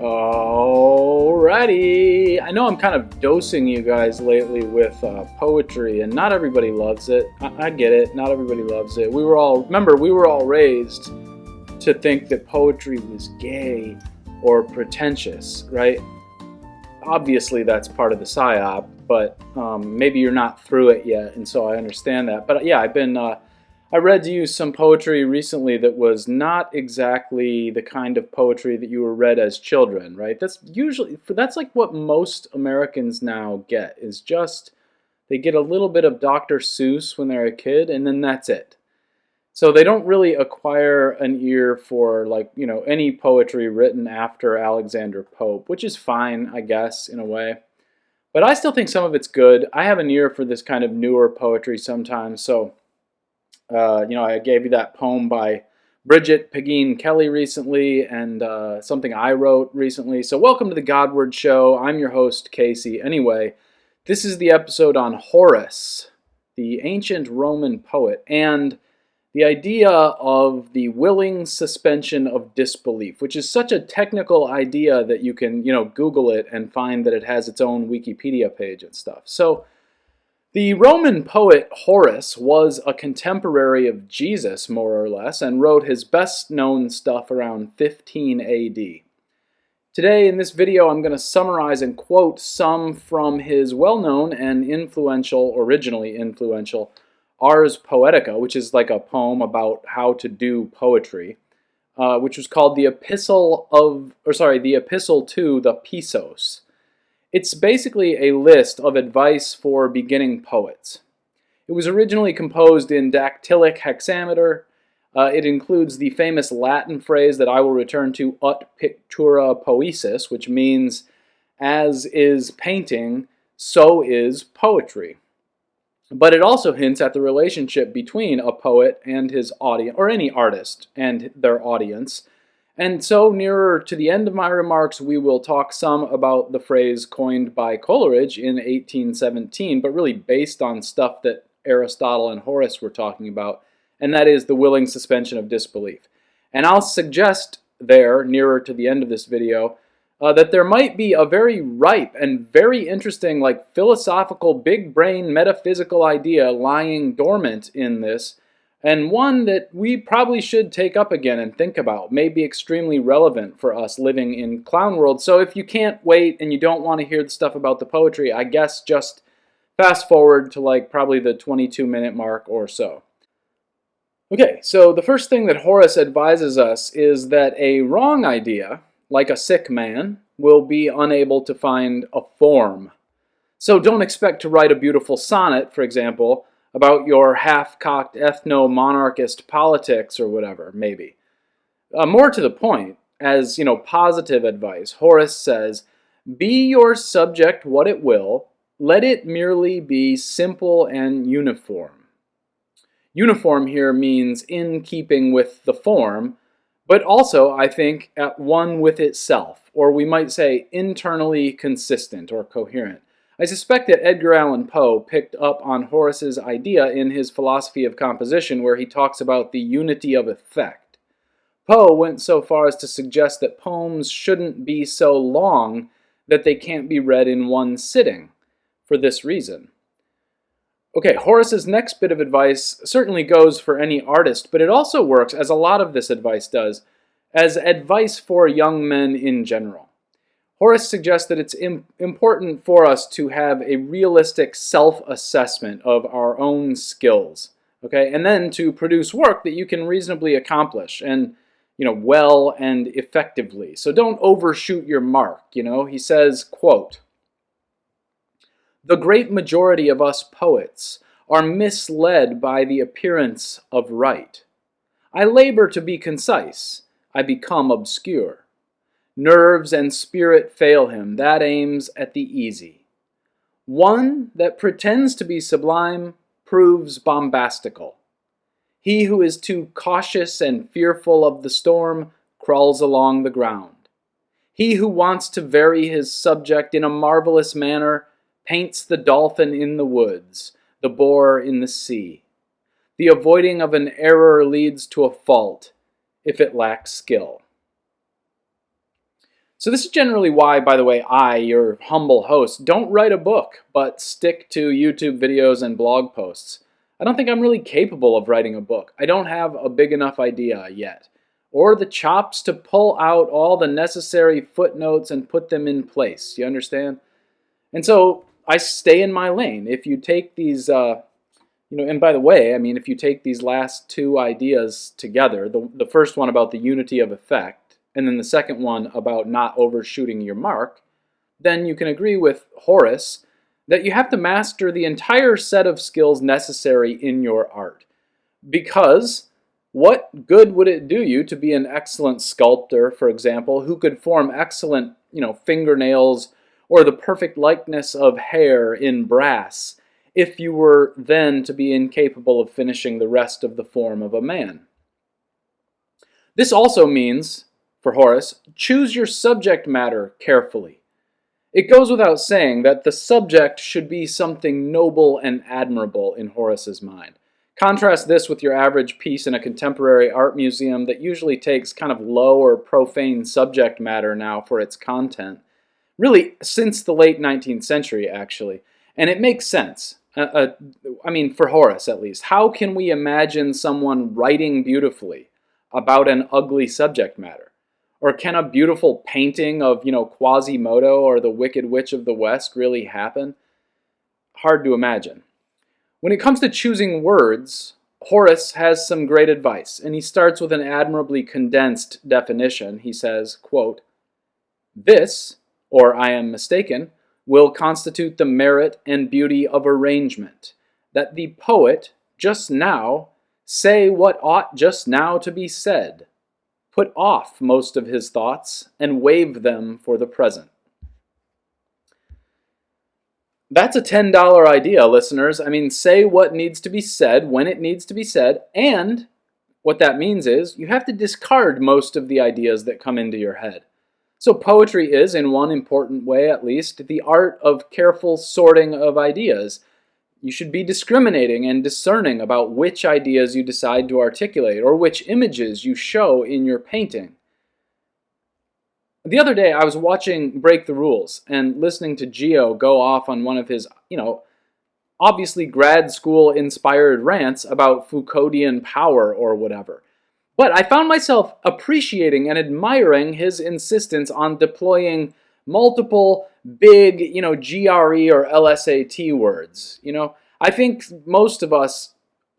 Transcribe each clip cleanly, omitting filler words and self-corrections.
Alrighty. I know I'm kind of dosing you guys lately with poetry, and not everybody loves it. I get it. Not everybody loves it. We were all raised to think that poetry was gay or pretentious, right? Obviously, that's part of the psyop, but maybe you're not through it yet, and so I understand that. But yeah, I read to you some poetry recently that was not exactly the kind of poetry that you were read as children, right? That's like what most Americans now get, is just they get a little bit of Dr. Seuss when they're a kid, and then that's it. So they don't really acquire an ear for, like, any poetry written after Alexander Pope, which is fine, I guess, in a way. But I still think some of it's good. I have an ear for this kind of newer poetry sometimes, so I gave you that poem by Bridget Pegeen Kelly recently, and something I wrote recently. So welcome to the Godward Show. I'm your host, Casey. Anyway, this is the episode on Horace, the ancient Roman poet, and the idea of the willing suspension of disbelief, which is such a technical idea that you can, Google it and find that it has its own Wikipedia page and stuff. So the Roman poet Horace was a contemporary of Jesus, more or less, and wrote his best-known stuff around 15 AD. Today, in this video, I'm going to summarize and quote some from his well-known and originally influential, Ars Poetica, which is like a poem about how to do poetry, which was called the Epistle to the Pisos. It's basically a list of advice for beginning poets. It was originally composed in dactylic hexameter. It includes the famous Latin phrase that I will return to, ut pictura poesis, which means, as is painting, so is poetry. But it also hints at the relationship between a poet and his audience, or any artist and their audience. And so, nearer to the end of my remarks, we will talk some about the phrase coined by Coleridge in 1817, but really based on stuff that Aristotle and Horace were talking about, and that is the willing suspension of disbelief. And I'll suggest there, nearer to the end of this video, that there might be a very ripe and very interesting, like, philosophical, big brain, metaphysical idea lying dormant in this, and one that we probably should take up again and think about, may be extremely relevant for us living in clown world. So if you can't wait and you don't want to hear the stuff about the poetry, I guess just fast forward to, like, probably the 22-minute mark or so. Okay, so the first thing that Horace advises us is that a wrong idea, like a sick man, will be unable to find a form. So don't expect to write a beautiful sonnet, for example, about your half-cocked ethno-monarchist politics or whatever, maybe. More to the point, as, positive advice, Horace says, be your subject what it will, let it merely be simple and uniform. Uniform here means in keeping with the form, but also, I think, at one with itself, or we might say internally consistent or coherent. I suspect that Edgar Allan Poe picked up on Horace's idea in his philosophy of composition, where he talks about the unity of effect. Poe went so far as to suggest that poems shouldn't be so long that they can't be read in one sitting, for this reason. Okay, Horace's next bit of advice certainly goes for any artist, but it also works, as a lot of this advice does, as advice for young men in general. Horace suggests that it's important for us to have a realistic self-assessment of our own skills, okay, and then to produce work that you can reasonably accomplish and, well and effectively. So don't overshoot your mark, He says, quote, the great majority of us poets are misled by the appearance of right. I labor to be concise, I become obscure. Nerves and spirit fail him, that aims at the easy. One that pretends to be sublime proves bombastical. He who is too cautious and fearful of the storm crawls along the ground. He who wants to vary his subject in a marvelous manner paints the dolphin in the woods, the boar in the sea. The avoiding of an error leads to a fault, if it lacks skill. So this is generally why, by the way, I, your humble host, don't write a book, but stick to YouTube videos and blog posts. I don't think I'm really capable of writing a book. I don't have a big enough idea yet, or the chops to pull out all the necessary footnotes and put them in place. You understand? And so I stay in my lane. If you take these, and by the way, I mean, if you take these last two ideas together, the first one about the unity of effect, and then the second one about not overshooting your mark, then you can agree with Horace that you have to master the entire set of skills necessary in your art. Because what good would it do you to be an excellent sculptor, for example, who could form excellent, fingernails or the perfect likeness of hair in brass, if you were then to be incapable of finishing the rest of the form of a man? This also means, for Horace, choose your subject matter carefully. It goes without saying that the subject should be something noble and admirable in Horace's mind. Contrast this with your average piece in a contemporary art museum that usually takes kind of low or profane subject matter now for its content. Really, since the late 19th century, actually. And it makes sense. For Horace at least. How can we imagine someone writing beautifully about an ugly subject matter? Or can a beautiful painting of, Quasimodo or the Wicked Witch of the West really happen? Hard to imagine. When it comes to choosing words, Horace has some great advice, and he starts with an admirably condensed definition. He says, quote, "This, or I am mistaken, will constitute the merit and beauty of arrangement, that the poet just now say what ought just now to be said, put off most of his thoughts, and waive them for the present." That's a $10 idea, listeners. Say what needs to be said when it needs to be said, and what that means is you have to discard most of the ideas that come into your head. So poetry is, in one important way at least, the art of careful sorting of ideas. You should be discriminating and discerning about which ideas you decide to articulate or which images you show in your painting. The other day I was watching Break the Rules and listening to Gio go off on one of his, obviously grad school inspired rants about Foucauldian power or whatever. But I found myself appreciating and admiring his insistence on deploying multiple big, GRE or LSAT words. I think most of us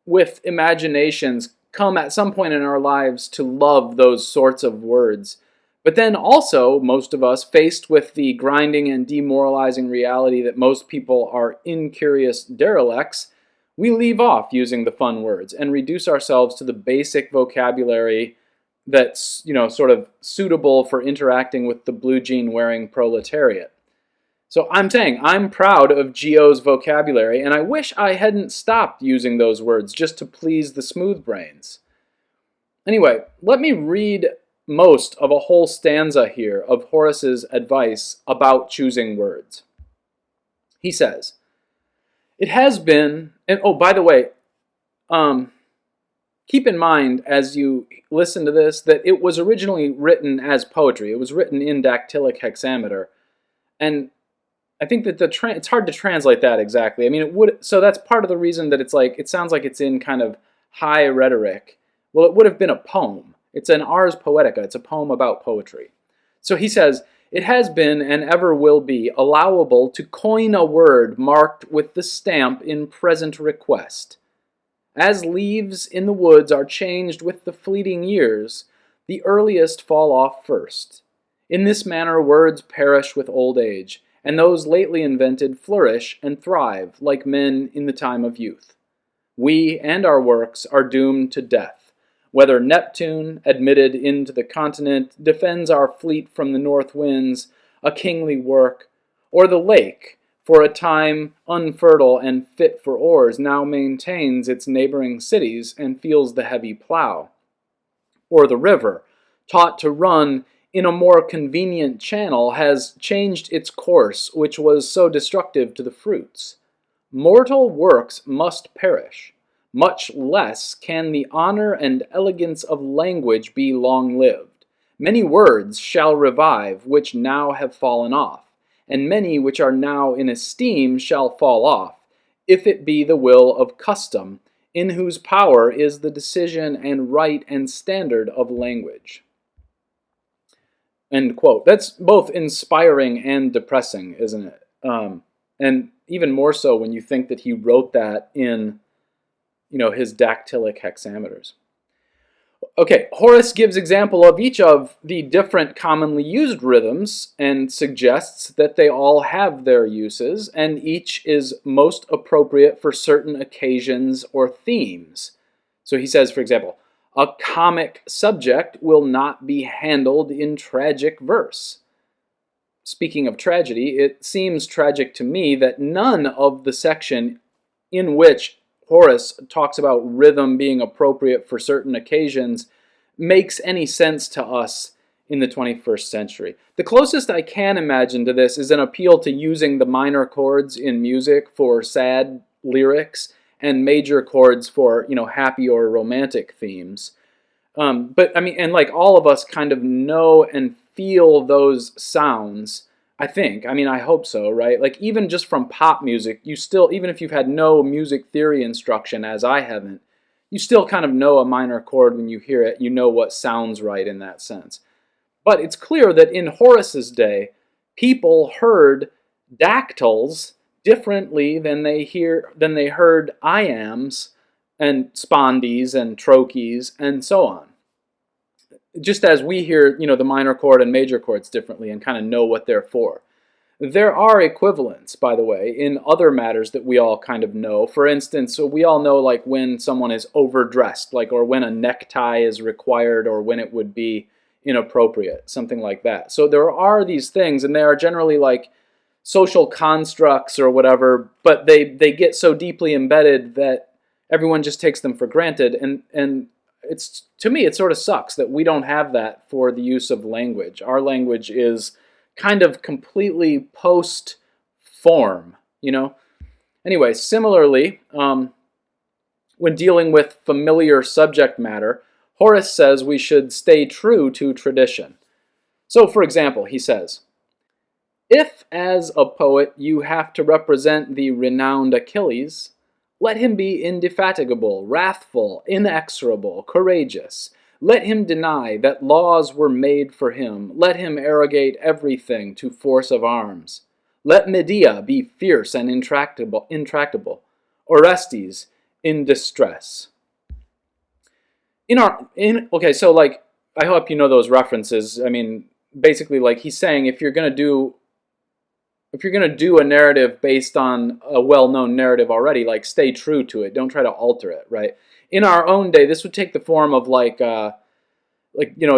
with imaginations come at some point in our lives to love those sorts of words. But then also, most of us, faced with the grinding and demoralizing reality that most people are incurious derelicts, we leave off using the fun words and reduce ourselves to the basic vocabulary that's, sort of suitable for interacting with the blue jean wearing proletariat. So I'm saying I'm proud of Gio's vocabulary, and I wish I hadn't stopped using those words just to please the smooth brains. Anyway, let me read most of a whole stanza here of Horace's advice about choosing words. He says, "It has been," and oh, by the way, keep in mind as you listen to this that it was originally written as poetry. It was written in dactylic hexameter, and I think that it's hard to translate that exactly. So that's part of the reason that it sounds like it's in kind of high rhetoric. Well, it would have been a poem. It's an Ars Poetica. It's a poem about poetry. So he says, "It has been and ever will be allowable to coin a word marked with the stamp in present request. As leaves in the woods are changed with the fleeting years, the earliest fall off first. In this manner words perish with old age, and those lately invented flourish and thrive like men in the time of youth. We and our works are doomed to death. Whether Neptune, admitted into the continent, defends our fleet from the north winds, a kingly work, or the lake, for a time unfertile and fit for oars, now maintains its neighboring cities and feels the heavy plow, or the river, taught to run in a more convenient channel, has changed its course, which was so destructive to the fruits. Mortal works must perish. Much less can the honor and elegance of language be long-lived. Many words shall revive which now have fallen off, and many which are now in esteem shall fall off, if it be the will of custom, in whose power is the decision and right and standard of language." End quote. That's both inspiring and depressing, isn't it? And even more so when you think that he wrote that in, his dactylic hexameters. Okay, Horace gives example of each of the different commonly used rhythms and suggests that they all have their uses and each is most appropriate for certain occasions or themes. So he says, for example, a comic subject will not be handled in tragic verse. Speaking of tragedy, it seems tragic to me that none of the section in which Horace talks about rhythm being appropriate for certain occasions makes any sense to us in the 21st century. The closest I can imagine to this is an appeal to using the minor chords in music for sad lyrics and major chords for, happy or romantic themes. But I mean, and like all of us kind of know and feel those sounds, I think. I mean, I hope so, right? Like even just from pop music, you still, even if you've had no music theory instruction, as I haven't, you still kind of know a minor chord when you hear it. You know what sounds right in that sense. But it's clear that in Horace's day, people heard dactyls differently than they heard iambs and spondies and trochees and so on. Just as we hear, the minor chord and major chords differently and kind of know what they're for. There are equivalents, by the way, in other matters that we all kind of know. For instance, so we all know like when someone is overdressed, like or when a necktie is required or when it would be inappropriate, something like that. So there are these things, and they are generally like social constructs or whatever, but they get so deeply embedded that everyone just takes them for granted, and it's, to me, it sort of sucks that we don't have that for the use of language. Our language is kind of completely post-form, Anyway, similarly, when dealing with familiar subject matter, Horace says we should stay true to tradition. So, for example, he says, "If, as a poet, you have to represent the renowned Achilles, let him be indefatigable, wrathful, inexorable, courageous. Let him deny that laws were made for him. Let him arrogate everything to force of arms. Let Medea be fierce and intractable. Orestes in distress." Okay, so like, I hope you know those references. I mean, basically, like he's saying, if you're gonna do a narrative based on a well-known narrative already, like stay true to it. Don't try to alter it, right? In our own day, this would take the form of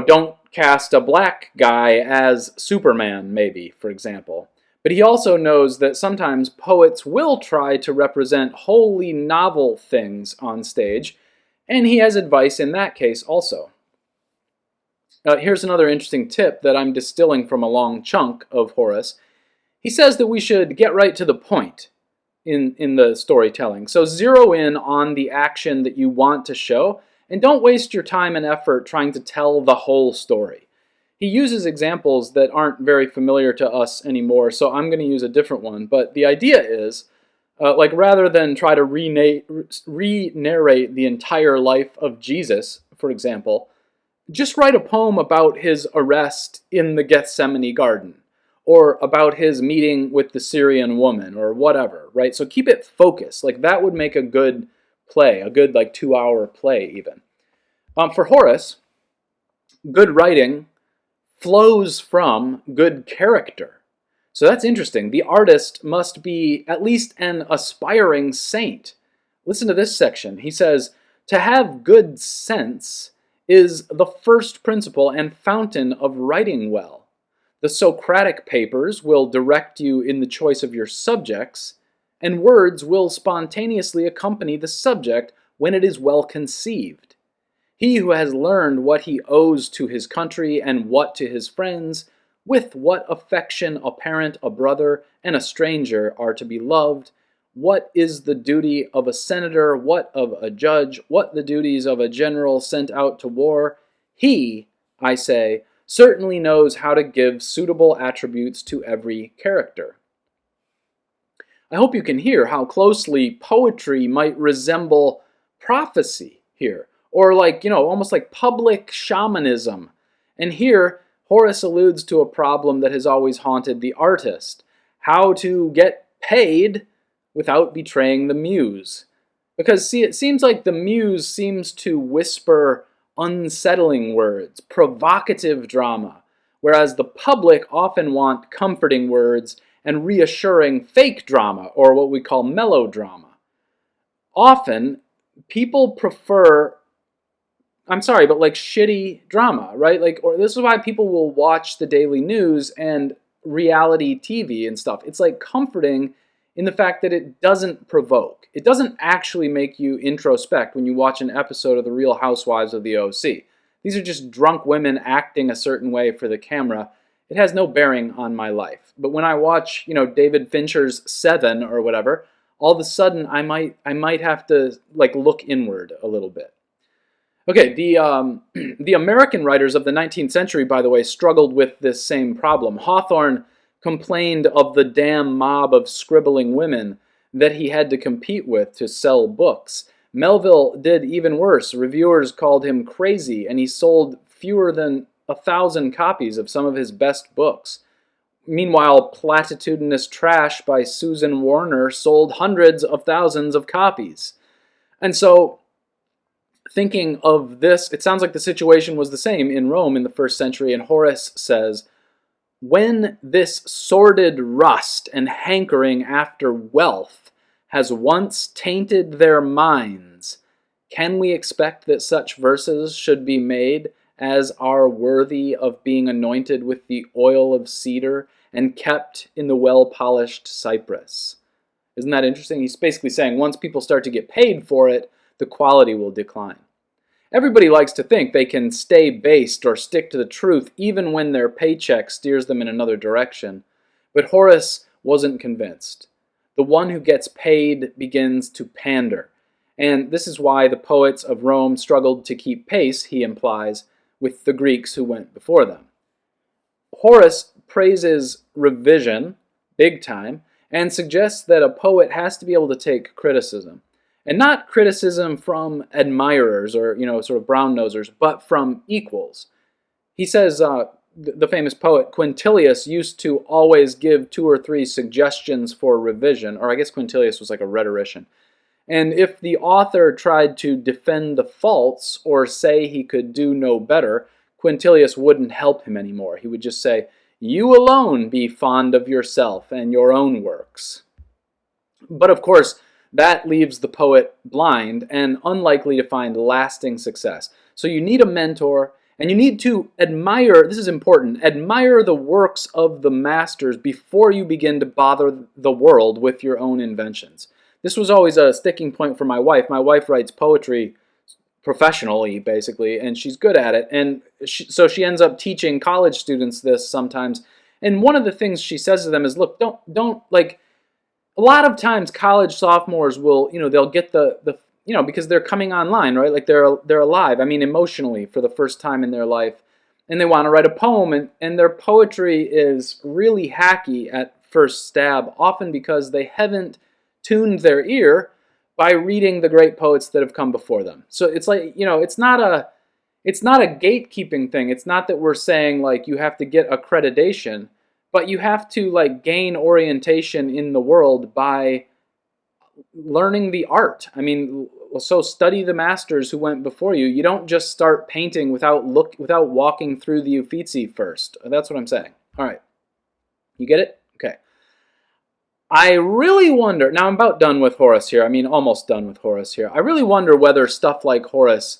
don't cast a black guy as Superman, maybe, for example. But he also knows that sometimes poets will try to represent wholly novel things on stage, and he has advice in that case also. Here's another interesting tip that I'm distilling from a long chunk of Horace. He says that we should get right to the point in the storytelling. So zero in on the action that you want to show, and don't waste your time and effort trying to tell the whole story. He uses examples that aren't very familiar to us anymore, so I'm going to use a different one. But the idea is, rather than try to re-narrate the entire life of Jesus, for example, just write a poem about his arrest in the Gethsemane garden, or about his meeting with the Syrian woman, or whatever, right? So keep it focused. Like that would make a good play, a good 2-hour play even. For Horace, good writing flows from good character. So that's interesting. The artist must be at least an aspiring saint. Listen to this section. He says, "To have good sense is the first principle and fountain of writing well. The Socratic papers will direct you in the choice of your subjects, and words will spontaneously accompany the subject when it is well conceived. He who has learned what he owes to his country and what to his friends, with what affection a parent, a brother, and a stranger are to be loved, what is the duty of a senator, what of a judge, what the duties of a general sent out to war, he, I say, certainly knows how to give suitable attributes to every character. I hope you can hear how closely poetry might resemble prophecy here, or almost like public shamanism. And here, Horace alludes to a problem that has always haunted the artist: how to get paid without betraying the muse. Because, see, it seems like the muse seems to whisper unsettling words, provocative drama, whereas the public often want comforting words and reassuring fake drama, or what we call melodrama. Often, people prefer, I'm sorry, but like shitty drama, right? Or this is why people will watch the daily news and reality TV and stuff. It's like comforting in the fact that it doesn't provoke. It doesn't actually make you introspect when you watch an episode of The Real Housewives of the OC. These are just drunk women acting a certain way for the camera. It has no bearing on my life. But when I watch, David Fincher's Seven or whatever, all of a sudden I might have to look inward a little bit. Okay, the American writers of the 19th century, by the way, struggled with this same problem. Hawthorne complained of the damn mob of scribbling women that he had to compete with to sell books. Melville did even worse. Reviewers called him crazy, and he sold fewer than 1,000 copies of some of his best books. Meanwhile, Platitudinous Trash by Susan Warner sold hundreds of thousands of copies. And so, thinking of this, it sounds like the situation was the same in Rome in the first century, and Horace says, "When this sordid rust and hankering after wealth has once tainted their minds, can we expect that such verses should be made as are worthy of being anointed with the oil of cedar and kept in the well-polished cypress?" Isn't that interesting? He's basically saying once people start to get paid for it, the quality will decline. Everybody likes to think they can stay based or stick to the truth even when their paycheck steers them in another direction. But Horace wasn't convinced. The one who gets paid begins to pander. And this is why the poets of Rome struggled to keep pace, he implies, with the Greeks who went before them. Horace praises revision, big time, and suggests that a poet has to be able to take criticism. And not criticism from admirers or, sort of brown-nosers, but from equals. He says, the famous poet Quintilius used to always give 2 or 3 suggestions for revision, or I guess Quintilius was like a rhetorician. And if the author tried to defend the faults or say he could do no better, Quintilius wouldn't help him anymore. He would just say, "You alone be fond of yourself and your own works." But of course, that leaves the poet blind and unlikely to find lasting success. So you need a mentor, and you need to admire, this is important, admire the works of the masters before you begin to bother the world with your own inventions. This was always a sticking point for my wife. My wife writes poetry professionally, basically, and she's good at it. And so she ends up teaching college students this sometimes. And one of the things she says to them is, look, don't a lot of times college sophomores will, they'll get the because they're coming online, right? Like they're alive, emotionally for the first time in their life. And they want to write a poem, and their poetry is really hacky at first stab, often because they haven't tuned their ear by reading the great poets that have come before them. So it's like, it's not a gatekeeping thing. It's not that we're saying you have to get accreditation, but you have to gain orientation in the world by learning the art. So study the masters who went before you. You don't just start painting without walking through the Uffizi first. That's what I'm saying. All right. You get it? Okay. I really wonder, now I'm about done with Horace here. Almost done with Horace here. I really wonder whether stuff like Horace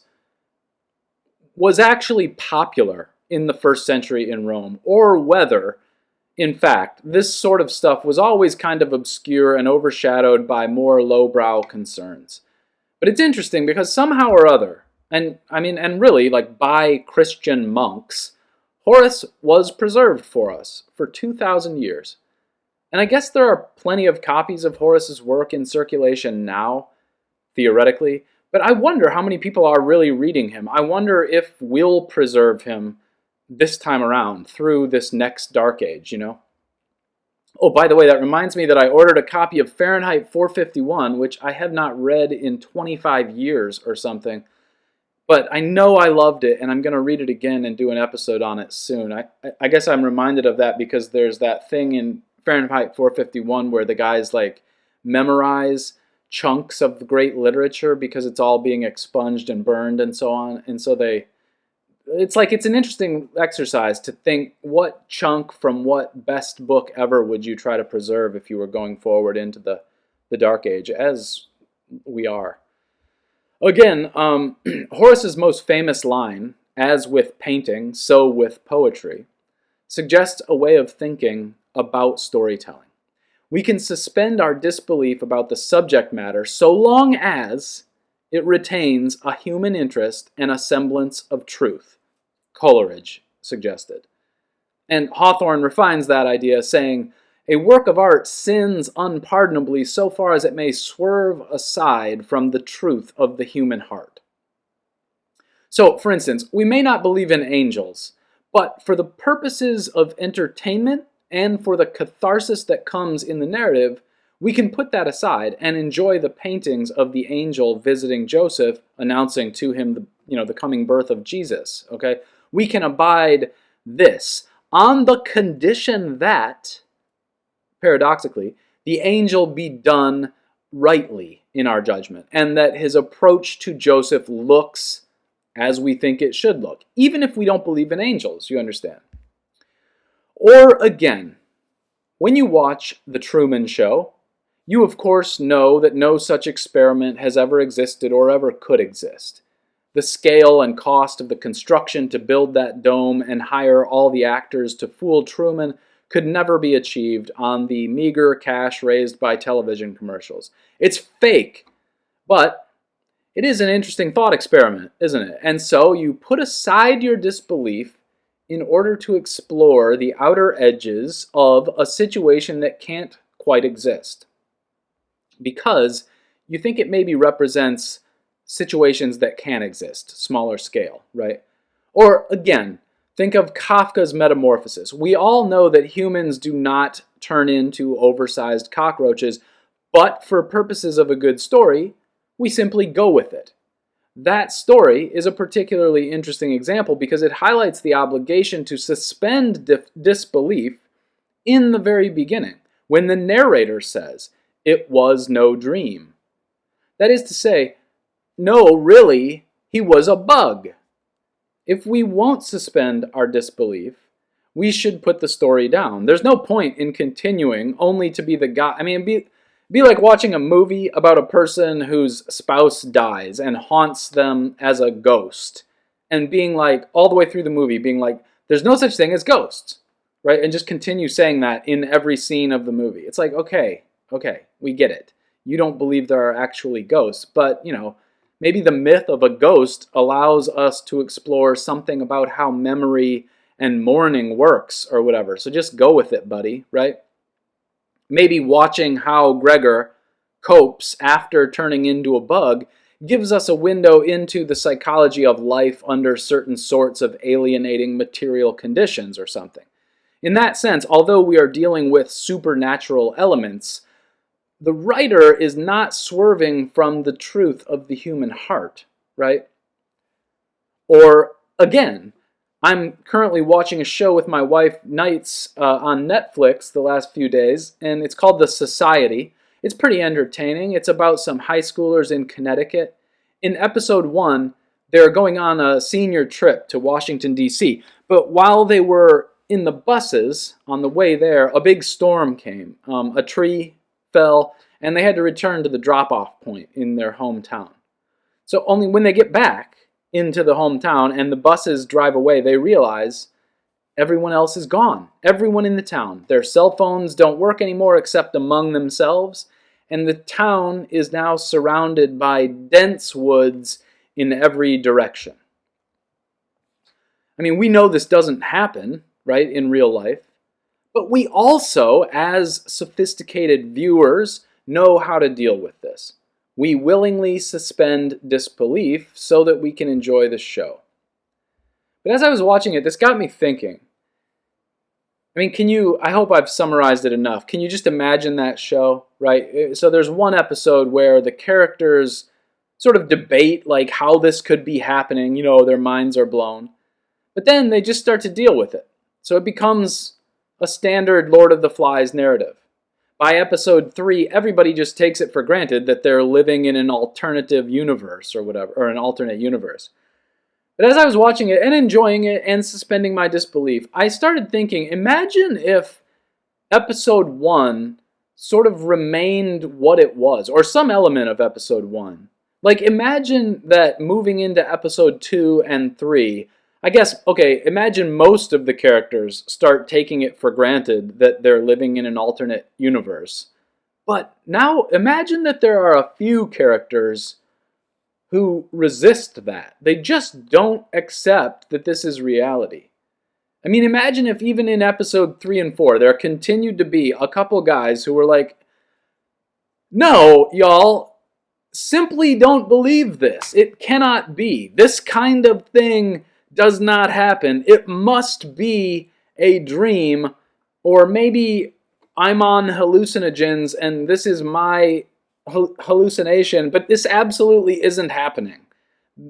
was actually popular in the first century in Rome, or whether, in fact, this sort of stuff was always kind of obscure and overshadowed by more lowbrow concerns. But it's interesting because somehow or other, and really by Christian monks, Horace was preserved for us for 2,000 years. And I guess there are plenty of copies of Horace's work in circulation now, theoretically, but I wonder how many people are really reading him. I wonder if we'll preserve him this time around through this next dark age, you know? Oh, by the way, that reminds me that I ordered a copy of Fahrenheit 451, which I have not read in 25 years or something. But I know I loved it, and I'm going to read it again and do an episode on it soon. I guess I'm reminded of that because there's that thing in Fahrenheit 451 where the guys like memorize chunks of the great literature because it's all being expunged and burned and so on. And so it's an interesting exercise to think what chunk from what best book ever would you try to preserve if you were going forward into the Dark Age, as we are. Again, Horace's most famous line, as with painting, so with poetry, suggests a way of thinking about storytelling. We can suspend our disbelief about the subject matter so long as it retains a human interest and a semblance of truth, Coleridge suggested. And Hawthorne refines that idea, saying, "A work of art sins unpardonably so far as it may swerve aside from the truth of the human heart." So, for instance, we may not believe in angels, but for the purposes of entertainment and for the catharsis that comes in the narrative, we can put that aside and enjoy the paintings of the angel visiting Joseph, announcing to him the coming birth of Jesus. Okay, we can abide this on the condition that, paradoxically, the angel be done rightly in our judgment, and that his approach to Joseph looks as we think it should look, even if we don't believe in angels, you understand. Or again, when you watch The Truman Show, you of course know that no such experiment has ever existed or ever could exist. The scale and cost of the construction to build that dome and hire all the actors to fool Truman could never be achieved on the meager cash raised by television commercials. It's fake, but it is an interesting thought experiment, isn't it? And so you put aside your disbelief in order to explore the outer edges of a situation that can't quite exist, because you think it maybe represents situations that can exist, smaller scale, right? Or again, think of Kafka's Metamorphosis. We all know that humans do not turn into oversized cockroaches, but for purposes of a good story, we simply go with it. That story is a particularly interesting example because it highlights the obligation to suspend disbelief in the very beginning, when the narrator says, "It was no dream." That is to say, no, really, he was a bug. If we won't suspend our disbelief, we should put the story down. There's no point in continuing only to be the guy. I mean, it'd be like watching a movie about a person whose spouse dies and haunts them as a ghost, and being like, all the way through the movie, being like, there's no such thing as ghosts, right? And just continue saying that in every scene of the movie. It's like, okay, we get it. You don't believe there are actually ghosts, but, maybe the myth of a ghost allows us to explore something about how memory and mourning works or whatever. So just go with it, buddy, right? Maybe watching how Gregor copes after turning into a bug gives us a window into the psychology of life under certain sorts of alienating material conditions or something. In that sense, although we are dealing with supernatural elements, the writer is not swerving from the truth of the human heart, right? Or again, I'm currently watching a show with my wife nights on Netflix the last few days, and it's called The Society. It's pretty entertaining. It's about some high schoolers in Connecticut. In episode 1, they're going on a senior trip to Washington, D.C., but while they were in the buses on the way there, a big storm came. A tree fell, and they had to return to the drop-off point in their hometown. So only when they get back into the hometown and the buses drive away, they realize everyone else is gone. Everyone in the town. Their cell phones don't work anymore except among themselves, and the town is now surrounded by dense woods in every direction. I mean, we know this doesn't happen, right, in real life, but we also, as sophisticated viewers, know how to deal with this. We willingly suspend disbelief so that we can enjoy the show. But as I was watching it, this got me thinking. I mean, I hope I've summarized it enough. Can you just imagine that show, right? So there's one episode where the characters sort of debate like how this could be happening, their minds are blown. But then they just start to deal with it. So it becomes a standard Lord of the Flies narrative. By episode 3, everybody just takes it for granted that they're living in an alternative universe or whatever, or an alternate universe. But as I was watching it and enjoying it and suspending my disbelief, I started thinking, imagine if episode 1 sort of remained what it was, or some element of episode 1. Like, imagine that moving into episode 2 and 3, I guess, okay, imagine most of the characters start taking it for granted that they're living in an alternate universe. But now imagine that there are a few characters who resist that. They just don't accept that this is reality. I mean, imagine if even in episode 3 and 4, there continued to be a couple guys who were like, no, y'all, simply don't believe this. It cannot be. This kind of thing does not happen. It must be a dream, or maybe I'm on hallucinogens and this is my hallucination, but this absolutely isn't happening.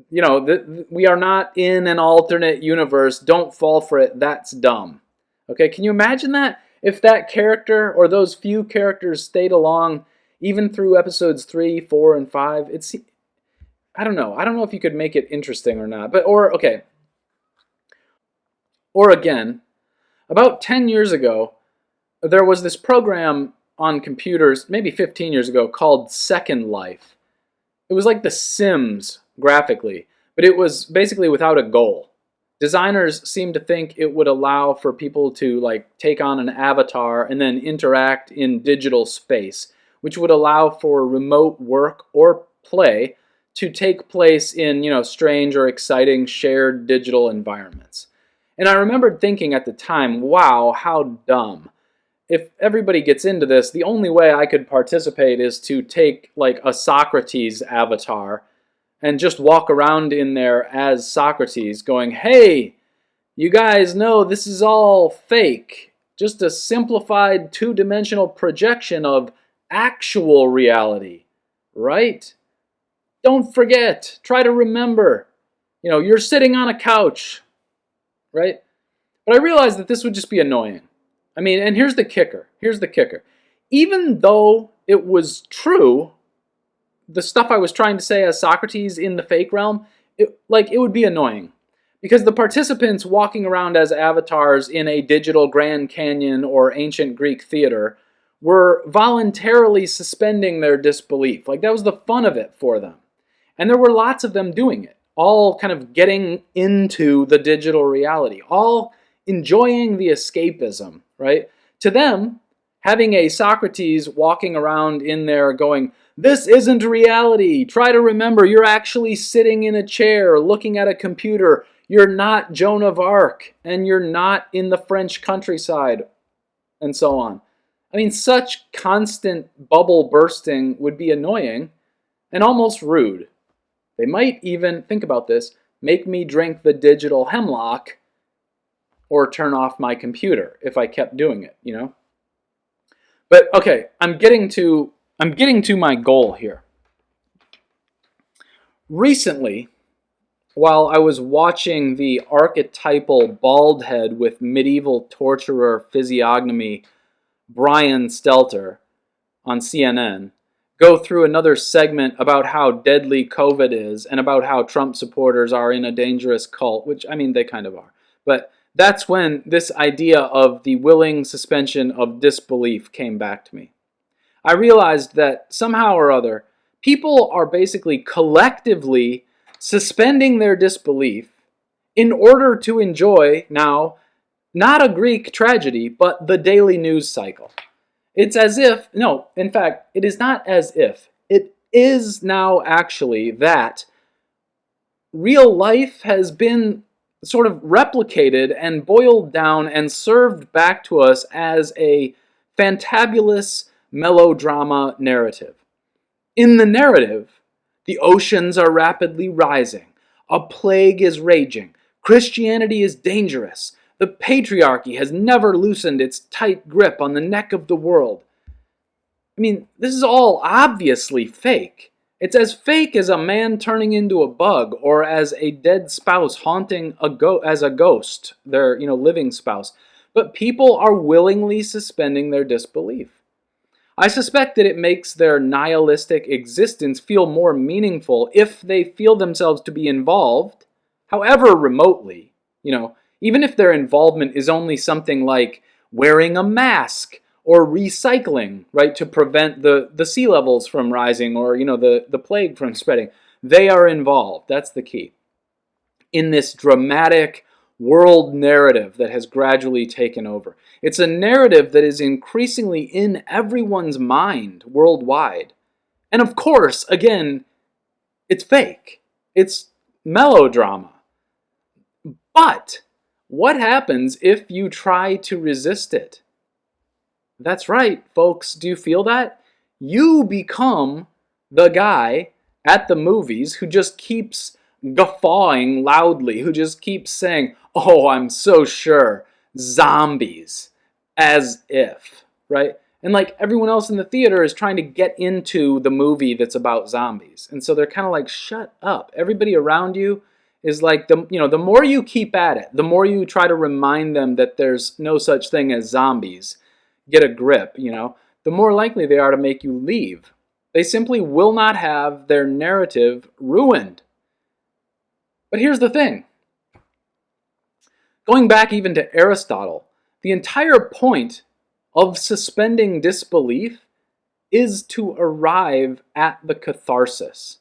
We are not in an alternate universe. Don't fall for it. That's dumb. Okay, can you imagine that? If that character or those few characters stayed along even through episodes 3, 4, and 5, I don't know. I don't know if you could make it interesting or not. Or again, about 10 years ago, there was this program on computers, maybe 15 years ago, called Second Life. It was like The Sims graphically, but it was basically without a goal. Designers seemed to think it would allow for people to take on an avatar and then interact in digital space, which would allow for remote work or play to take place in, strange or exciting shared digital environments. And I remembered thinking at the time, wow, how dumb. If everybody gets into this, the only way I could participate is to take a Socrates avatar and just walk around in there as Socrates going, hey, you guys know this is all fake. Just a simplified two-dimensional projection of actual reality, right? Don't forget. Try to remember. You're sitting on a couch, right? But I realized that this would just be annoying. I mean, and here's the kicker. Even though it was true, the stuff I was trying to say as Socrates in the fake realm, it would be annoying. Because the participants walking around as avatars in a digital Grand Canyon or ancient Greek theater were voluntarily suspending their disbelief. That was the fun of it for them. And there were lots of them doing it, all kind of getting into the digital reality, all enjoying the escapism, right? To them, having a Socrates walking around in there going, this isn't reality. Try to remember, you're actually sitting in a chair looking at a computer. You're not Joan of Arc, and you're not in the French countryside, and so on. I mean, such constant bubble bursting would be annoying and almost rude. They might even, think about this, make me drink the digital hemlock or turn off my computer if I kept doing it, But okay, I'm getting to my goal here. Recently, while I was watching the archetypal bald head with medieval torturer physiognomy Brian Stelter on CNN go through another segment about how deadly COVID is and about how Trump supporters are in a dangerous cult, which, I mean, they kind of are. But that's when this idea of the willing suspension of disbelief came back to me. I realized that somehow or other, people are basically collectively suspending their disbelief in order to enjoy now not a Greek tragedy, but the daily news cycle. It's as if, no, in fact, it is not as if. It is now actually that real life has been sort of replicated and boiled down and served back to us as a fantabulous melodrama narrative. In the narrative, the oceans are rapidly rising, a plague is raging, Christianity is dangerous. The patriarchy has never loosened its tight grip on the neck of the world. I mean, this is all obviously fake. It's as fake as a man turning into a bug, or as a dead spouse haunting as a ghost, their living spouse. But people are willingly suspending their disbelief. I suspect that it makes their nihilistic existence feel more meaningful if they feel themselves to be involved, however remotely, even if their involvement is only something like wearing a mask or recycling, right, to prevent the sea levels from rising, or the plague from spreading. They are involved. That's the key. In this dramatic world narrative that has gradually taken over. It's a narrative that is increasingly in everyone's mind worldwide. And of course, again, it's fake. It's melodrama. But what happens if you try to resist it? That's right, folks. Do you feel that? You become the guy at the movies who just keeps guffawing loudly, who just keeps saying, "Oh, I'm so sure, zombies," as if, right? And like everyone else in the theater is trying to get into the movie that's about zombies. And so they're kind of like, shut up. Everybody around you is like, the more you keep at it, the more you try to remind them that there's no such thing as zombies, get a grip, the more likely they are to make you leave. They simply will not have their narrative ruined. But here's the thing. Going back even to Aristotle, the entire point of suspending disbelief is to arrive at the catharsis.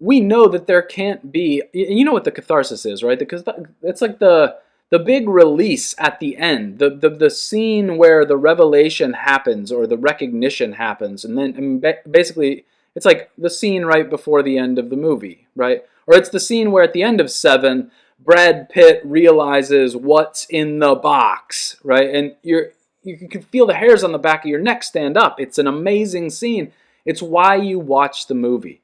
We know that there can't be, you know what the catharsis is, right? It's like the big release at the end, the scene where the revelation happens or the recognition happens, and then basically it's like the scene right before the end of the movie, right? Or it's the scene where at the end of Seven, Brad Pitt realizes what's in the box, right? And you can feel the hairs on the back of your neck stand up. It's an amazing scene. It's why you watch the movie.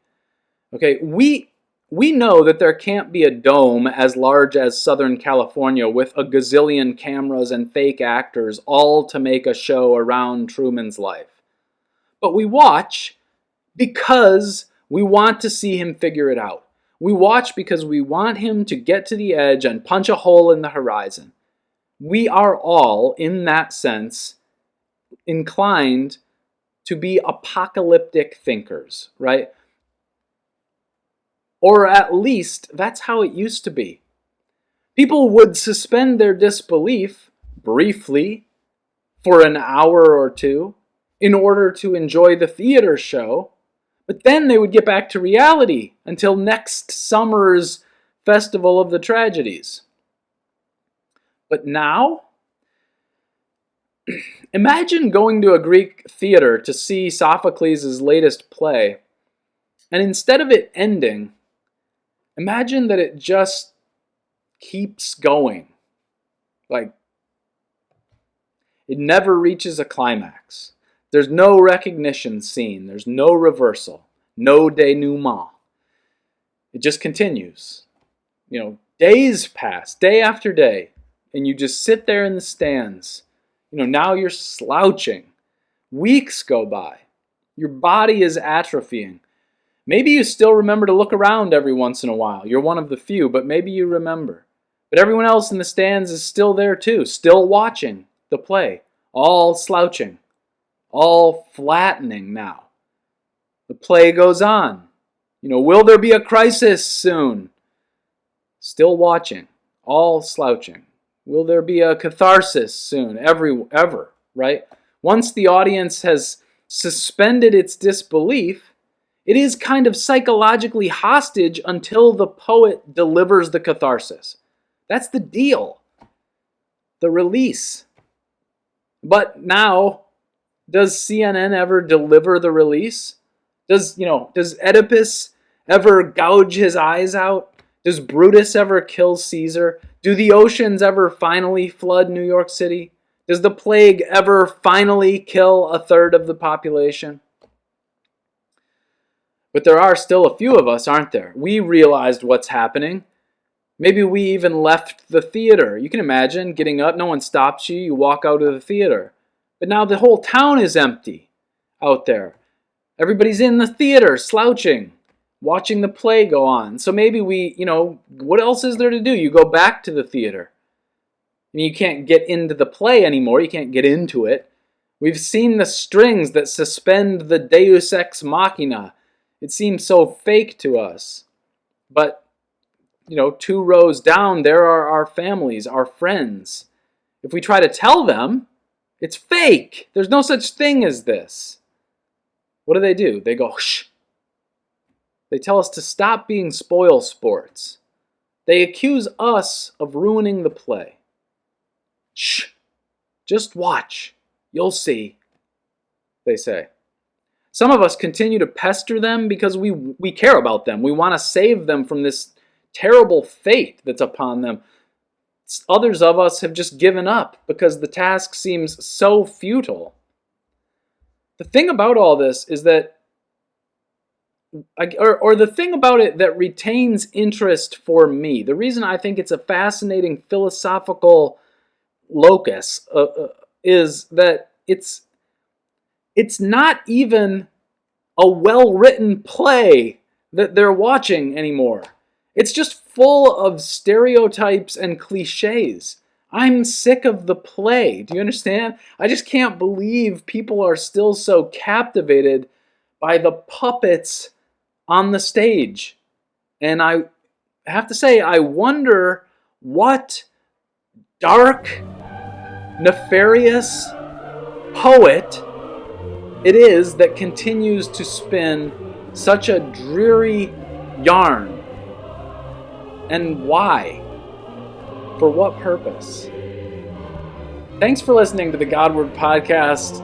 Okay, we know that there can't be a dome as large as Southern California with a gazillion cameras and fake actors all to make a show around Truman's life. But we watch because we want to see him figure it out. We watch because we want him to get to the edge and punch a hole in the horizon. We are all, in that sense, inclined to be apocalyptic thinkers, right? Or at least, that's how it used to be. People would suspend their disbelief briefly for an hour or two in order to enjoy the theater show, but then they would get back to reality until next summer's Festival of the Tragedies. But now, imagine going to a Greek theater to see Sophocles' latest play, and instead of it ending, imagine that it just keeps going. Like, it never reaches a climax. There's no recognition scene. There's no reversal. No denouement. It just continues. Days pass, day after day, and you just sit there in the stands. Now you're slouching. Weeks go by. Your body is atrophying. Maybe you still remember to look around every once in a while. You're one of the few, but maybe you remember. But everyone else in the stands is still there too, still watching the play, all slouching, all flattening now. The play goes on. Will there be a crisis soon? Still watching, all slouching. Will there be a catharsis soon? Ever, right? Once the audience has suspended its disbelief, it is kind of psychologically hostage until the poet delivers the catharsis. That's the deal. The release. But now, does CNN ever deliver the release? Does Oedipus ever gouge his eyes out? Does Brutus ever kill Caesar? Do the oceans ever finally flood New York City? Does the plague ever finally kill a third of the population? But there are still a few of us, aren't there? We realized what's happening. Maybe we even left the theater. You can imagine getting up, no one stops you, you walk out of the theater. But now the whole town is empty out there. Everybody's in the theater, slouching, watching the play go on. So maybe what else is there to do? You go back to the theater. And you can't get into the play anymore. You can't get into it. We've seen the strings that suspend the deus ex machina. It seems so fake to us. But, 2 rows down, there are our families, our friends. If we try to tell them, it's fake. There's no such thing as this. What do? They go, shh. They tell us to stop being spoil sports. They accuse us of ruining the play. Shh. Just watch. You'll see, they say. Some of us continue to pester them because we care about them. We want to save them from this terrible fate that's upon them. Others of us have just given up because the task seems so futile. The thing about all this is that, or the thing about it that retains interest for me, the reason I think it's a fascinating philosophical locus is that it's not even a well-written play that they're watching anymore. It's just full of stereotypes and cliches. I'm sick of the play. Do you understand? I just can't believe people are still so captivated by the puppets on the stage. And I have to say, I wonder what dark, nefarious poet it is that continues to spin such a dreary yarn. And why? For what purpose? Thanks for listening to the Godward Podcast.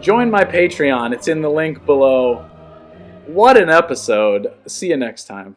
Join my Patreon. It's in the link below. What an episode. See you next time.